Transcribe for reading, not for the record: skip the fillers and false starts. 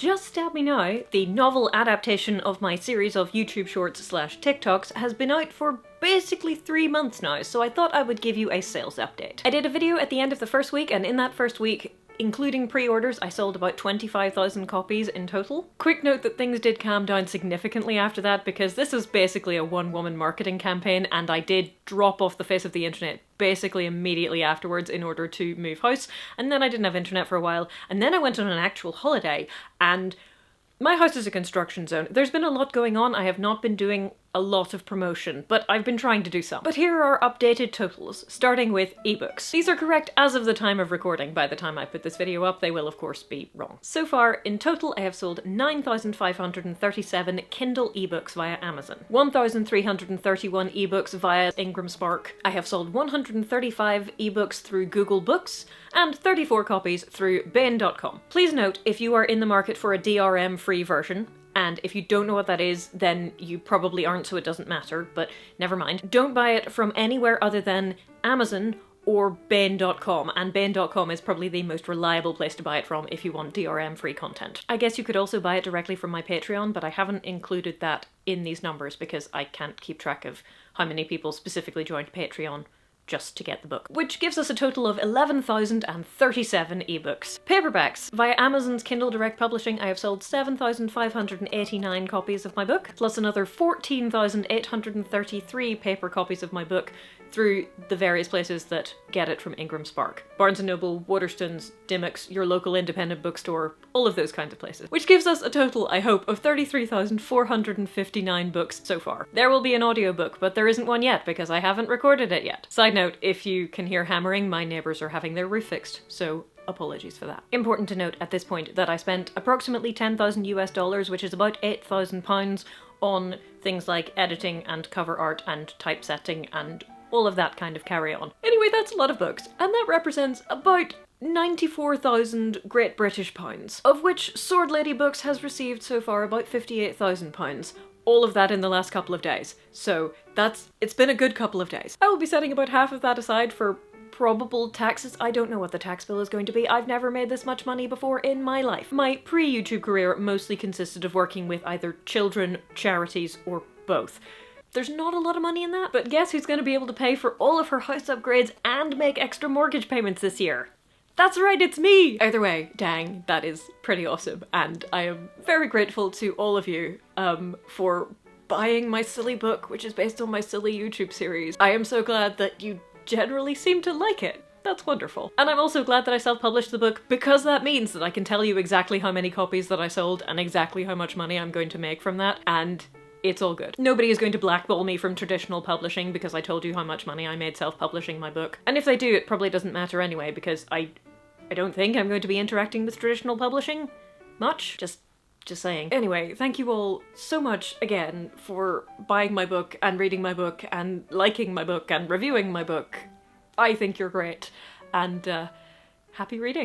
Just Stab Me Now, the novel adaptation of my series of YouTube shorts slash TikToks, has been out for basically 3 months now, so I thought I would give you a sales update. I did a video at the end of the first week, and in that first week, including pre-orders, I sold about 25,000 copies in total. Quick note that things did calm down significantly after that, because this is basically a one-woman marketing campaign, and I did drop off the face of the internet basically immediately afterwards in order to move house, and then I didn't have internet for a while, and then I went on an actual holiday, and my house is a construction zone. There's been a lot going on. I have not been doing a lot of promotion, but I've been trying to do some. But here are updated totals, starting with ebooks. These are correct as of the time of recording. By the time I put this video up, they will of course be wrong. So far, in total, I have sold 9,537 Kindle ebooks via Amazon, 1,331 ebooks via Ingram Spark. I have sold 135 ebooks through Google Books, and 34 copies through Baen.com. Please note, if you are in the market for a DRM-free version, and if you don't know what that is, then you probably aren't, so it doesn't matter, but never mind. Don't buy it from anywhere other than Amazon or Baen.com, and Baen.com is probably the most reliable place to buy it from if you want DRM-free content. I guess you could also buy it directly from my Patreon, but I haven't included that in these numbers because I can't keep track of how many people specifically joined Patreon just to get the book. Which gives us a total of 11,037 ebooks. Paperbacks. Via Amazon's Kindle Direct Publishing, I have sold 7,589 copies of my book, plus another 14,833 paper copies of my book through the various places that get it from Ingram Spark. Barnes & Noble, Waterstones, Dymocks, your local independent bookstore, all of those kinds of places. Which gives us a total, I hope, of 33,459 books so far. There will be an audiobook, but there isn't one yet because I haven't recorded it yet. Side note, if you can hear hammering, my neighbours are having their roof fixed, so apologies for that. Important to note at this point that I spent approximately 10,000 US dollars, which is about £8,000, on things like editing and cover art and typesetting and all of that kind of carry-on. Anyway, that's a lot of books, and that represents about 94,000 Great British pounds, of which Sword Lady Books has received so far about 58,000 pounds. All of that in the last couple of days. So it's been a good couple of days. I will be setting about half of that aside for probable taxes. I don't know what the tax bill is going to be. I've never made this much money before in my life. My pre-YouTube career mostly consisted of working with either children, charities, or both. There's not a lot of money in that, but guess who's going to be able to pay for all of her house upgrades and make extra mortgage payments this year? That's right, it's me! Either way, dang, that is pretty awesome, and I am very grateful to all of you for buying my silly book, which is based on my silly YouTube series. I am so glad that you generally seem to like it. That's wonderful. And I'm also glad that I self-published the book, because that means that I can tell you exactly how many copies that I sold and exactly how much money I'm going to make from that, and it's all good. Nobody is going to blackball me from traditional publishing because I told you how much money I made self-publishing my book. And if they do, it probably doesn't matter anyway, because I don't think I'm going to be interacting with traditional publishing much. Just saying. Anyway, thank you all so much again for buying my book and reading my book and liking my book and reviewing my book. I think you're great. And happy reading.